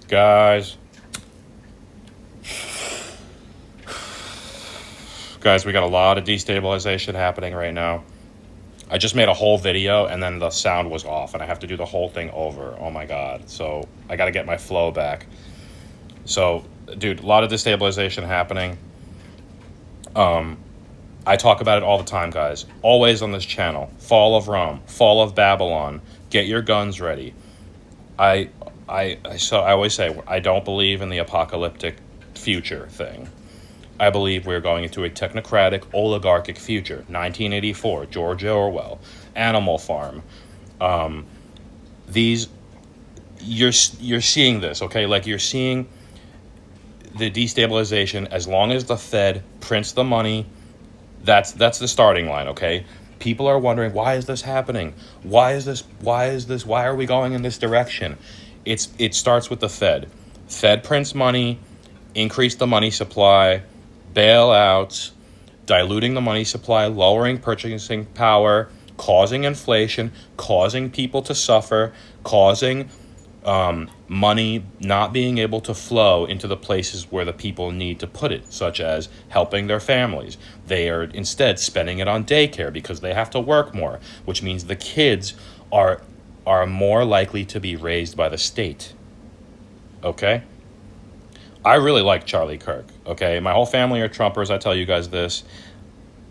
Guys, we got a lot of destabilization happening right now. I just made a whole video and then the sound was off and I have to do the whole thing over. Oh my God. So I got to get my flow back. So, dude, a lot of destabilization happening. I talk about it all the time, guys. Always on this channel. Fall of Rome, fall of Babylon. Get your guns ready. So I always say I don't believe in the apocalyptic future thing. I believe we're going into a technocratic, oligarchic future. 1984, George Orwell, Animal Farm. These, you're seeing this, okay? Like you're seeing the destabilization. As long as the Fed prints the money, that's the starting line, okay? People are wondering, why is this happening? Why are we going in this direction? It starts with the Fed. Fed prints money, increase the money supply, bailouts, diluting the money supply, lowering purchasing power, causing inflation, causing people to suffer, causing money not being able to flow into the places where the people need to put it, such as helping their families. They are instead spending it on daycare because they have to work more, which means the kids are more likely to be raised by the state. Okay? I really like Charlie Kirk, okay? My whole family are Trumpers, I tell you guys this.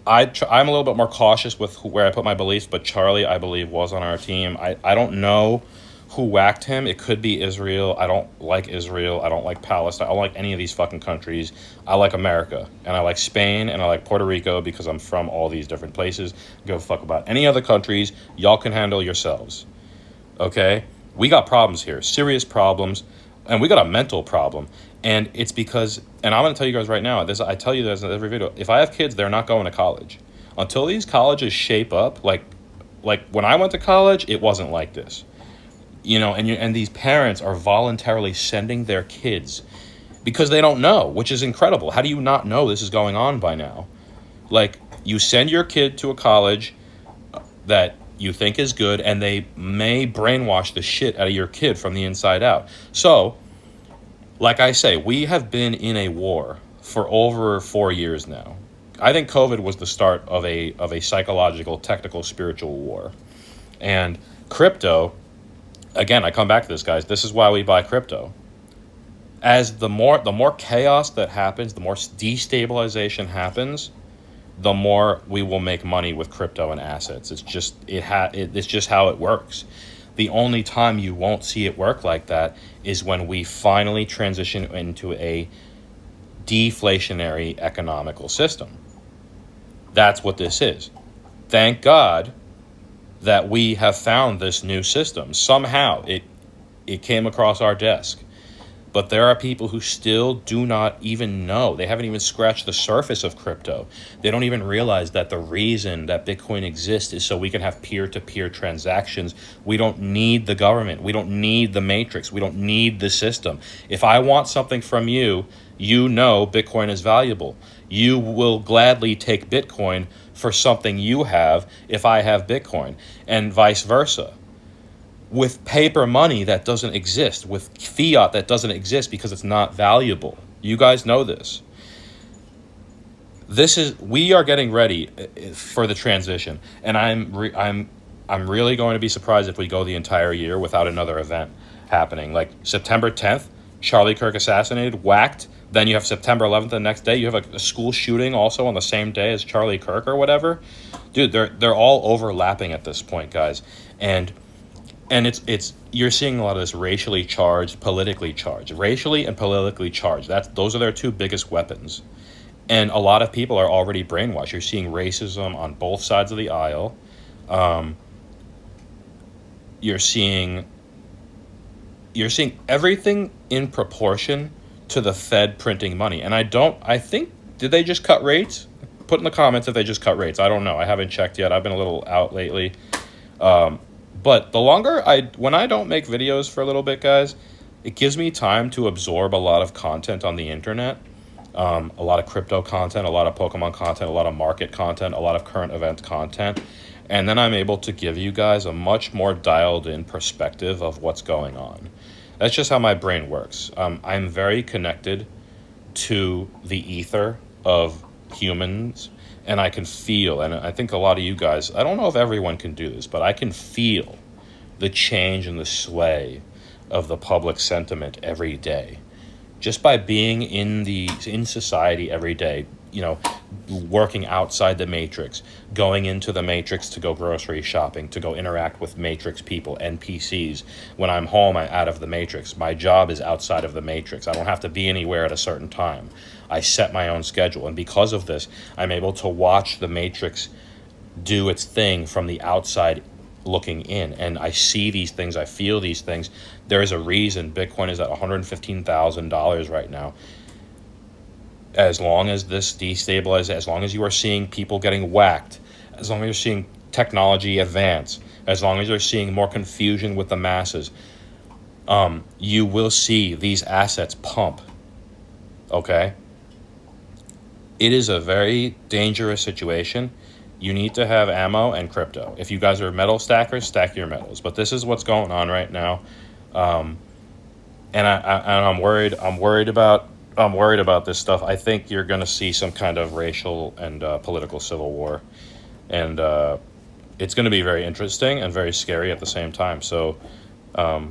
I'm a little bit more cautious with where I put my beliefs, but Charlie, I believe, was on our team. I don't know who whacked him. It could be Israel. I don't like Israel. I don't like Palestine. I don't like any of these fucking countries. I like America, and I like Spain, and I like Puerto Rico because I'm from all these different places. Give a fuck about any other countries. Y'all can handle yourselves, okay? We got problems here, serious problems, and we got a mental problem. And it's because, and I'm going to tell you guys right now, I tell you this in every video, if I have kids, they're not going to college. Until these colleges shape up, like when I went to college, it wasn't like this. You know, and these parents are voluntarily sending their kids because they don't know, which is incredible. How do you not know this is going on by now? Like, you send your kid to a college that you think is good, and they may brainwash the shit out of your kid from the inside out. So, like I say, we have been in a war for over 4 years now. I think COVID was the start of a psychological, technical, spiritual war. And crypto, again, I come back to this, guys. This is why we buy crypto. As the more chaos that happens, the more destabilization happens, the more we will make money with crypto and assets. It's just it's just how it works. The only time you won't see it work like that is when we finally transition into a deflationary economical system. That's what this is. Thank God that we have found this new system. Somehow it came across our desk. But there are people who still do not even know. They haven't even scratched the surface of crypto. They don't even realize that the reason that Bitcoin exists is so we can have peer-to-peer transactions. We don't need the government. We don't need the matrix. We don't need the system. If I want something from you, you know Bitcoin is valuable. You will gladly take Bitcoin for something you have if I have Bitcoin, and vice versa. With paper money that doesn't exist, with fiat that doesn't exist because it's not valuable. You guys know this. We are getting ready for the transition, and I'm really going to be surprised if we go the entire year without another event happening. Like September 10th, Charlie Kirk assassinated, whacked. Then you have September 11th, the next day. You have a school shooting also on the same day as Charlie Kirk or whatever. Dude, they're all overlapping at this point, guys, and it's you're seeing a lot of this racially charged, politically charged, racially and politically charged. Those are their two biggest weapons, and a lot of people are already brainwashed. You're seeing racism on both sides of the aisle. You're seeing everything in proportion to the Fed printing money. And I think, did they just cut rates? Put in the comments if they just cut rates. I don't know. I haven't checked yet. I've been a little out lately. But the longer when I don't make videos for a little bit, guys, it gives me time to absorb a lot of content on the internet. A lot of crypto content, a lot of Pokemon content, a lot of market content, a lot of current event content. And then I'm able to give you guys a much more dialed in perspective of what's going on. That's just how my brain works. I'm very connected to the ether of humans, and I can feel, and I think a lot of you guys, I don't know if everyone can do this, but I can feel the change and the sway of the public sentiment every day, just by being in society every day, working outside the matrix, going into the matrix to go grocery shopping, to go interact with matrix people, NPCs. When I'm home, I'm out of the matrix. My job is outside of the matrix. I don't have to be anywhere at a certain time. I set my own schedule, and because of this, I'm able to watch the matrix do its thing from the outside looking in, and I see these things, I feel these things. There is a reason Bitcoin is at $115,000 right now. As long as this destabilizes, as long as you are seeing people getting whacked, as long as you're seeing technology advance, as long as you're seeing more confusion with the masses, you will see these assets pump. Okay? It is a very dangerous situation. You need to have ammo and crypto. If you guys are metal stackers, stack your metals. But this is what's going on right now, and I'm worried. I'm worried about this stuff. I think you're going to see some kind of racial and political civil war, and it's going to be very interesting and very scary at the same time. So, I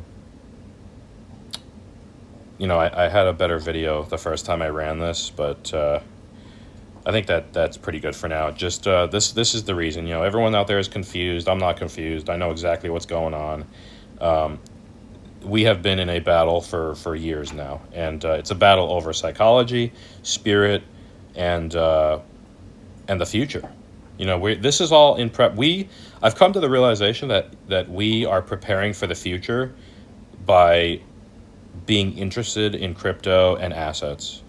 had a better video the first time I ran this, but I think that's pretty good for now. Just this is the reason. Everyone out there is confused. I'm not confused. I know exactly what's going on. We have been in a battle for years now, and it's a battle over psychology, spirit, and the future. This is all in prep. I've come to the realization that we are preparing for the future by being interested in crypto and assets.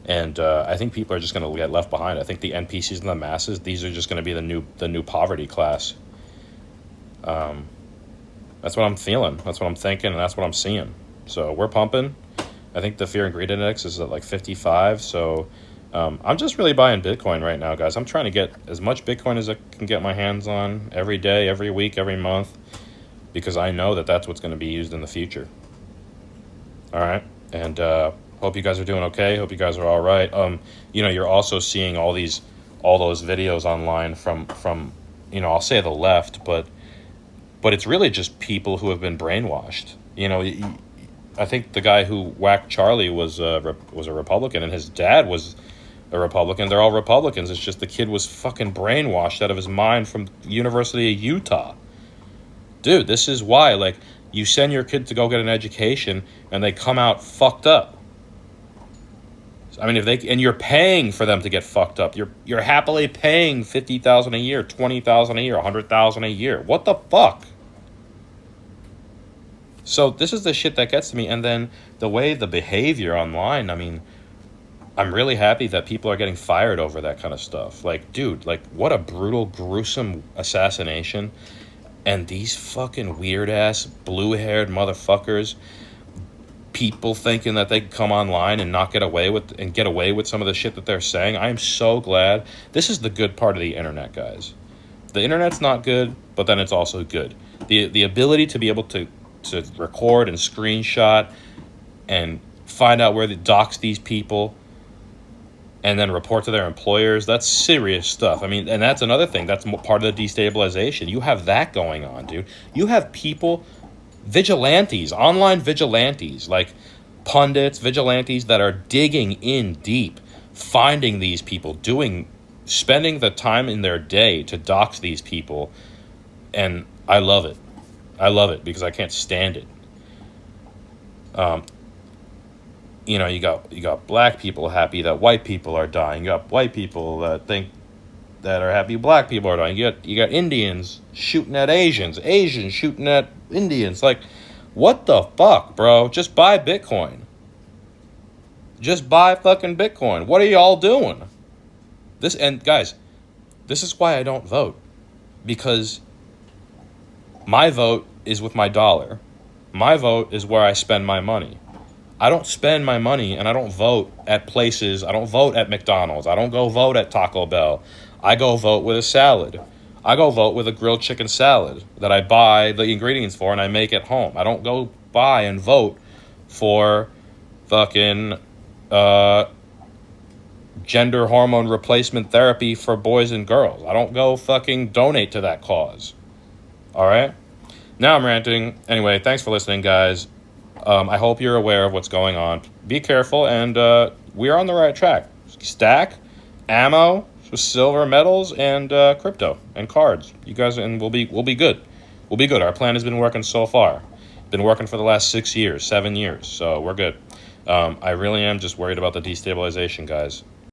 And I think people are just going to get left behind. I think the NPCs and the masses, these are just going to be the new poverty class. That's what I'm feeling. That's what I'm thinking, and that's what I'm seeing. So we're pumping. I think the fear and greed index is at like 55. So I'm just really buying Bitcoin right now, guys. I'm trying to get as much Bitcoin as I can get my hands on every day, every week, every month, because I know that that's what's going to be used in the future. All right, and hope you guys are doing okay. Hope you guys are all right. You're also seeing all those videos online from I'll say the left, but it's really just people who have been brainwashed. I think the guy who whacked Charlie was a Republican, and his dad was a Republican. They're all Republicans. It's just the kid was fucking brainwashed out of his mind from University of Utah. Dude, this is why, you send your kid to go get an education, and they come out fucked up. I mean, and you're paying for them to get fucked up. You're happily paying $50,000 a year, $20,000 a year, $100,000 a year. What the fuck? So this is the shit that gets to me. And then the behavior online. I mean, I'm really happy that people are getting fired over that kind of stuff. Dude, what a brutal, gruesome assassination. And these fucking weird ass blue-haired motherfuckers. People thinking that they can come online and get away with some of the shit that they're saying. I am so glad. This is the good part of the internet, guys. The internet's not good, but then it's also good. The ability to be able to record and screenshot and find out where they dox these people and then report to their employers, that's serious stuff. I mean, and that's another thing. That's part of the destabilization. You have that going on, dude. You have people, vigilantes, online vigilantes, like pundits, vigilantes that are digging in deep, finding these people, spending the time in their day to dox these people, and I love it. I love it because I can't stand it. You got black people happy that white people are dying. You got white people that are happy black people are dying. You got Indians shooting at Asians shooting at Indians. What the fuck, bro? Just buy Bitcoin. Just buy fucking Bitcoin. What are y'all doing? Guys, this is why I don't vote. Because my vote is with my dollar. My vote is where I spend my money. I don't spend my money and I don't vote at places. I don't vote at McDonald's. I don't go vote at Taco Bell. I go vote with a salad. I go vote with a grilled chicken salad that I buy the ingredients for and I make at home. I don't go buy and vote for fucking gender hormone replacement therapy for boys and girls. I don't go fucking donate to that cause. All right? Now I'm ranting. Anyway, thanks for listening, guys. I hope you're aware of what's going on. Be careful, and we are on the right track. Stack, ammo, silver medals, and crypto and cards. You guys, and we'll be good. We'll be good. Our plan has been working so far. Been working for the last 6 years, 7 years. So we're good. I really am just worried about the destabilization, guys.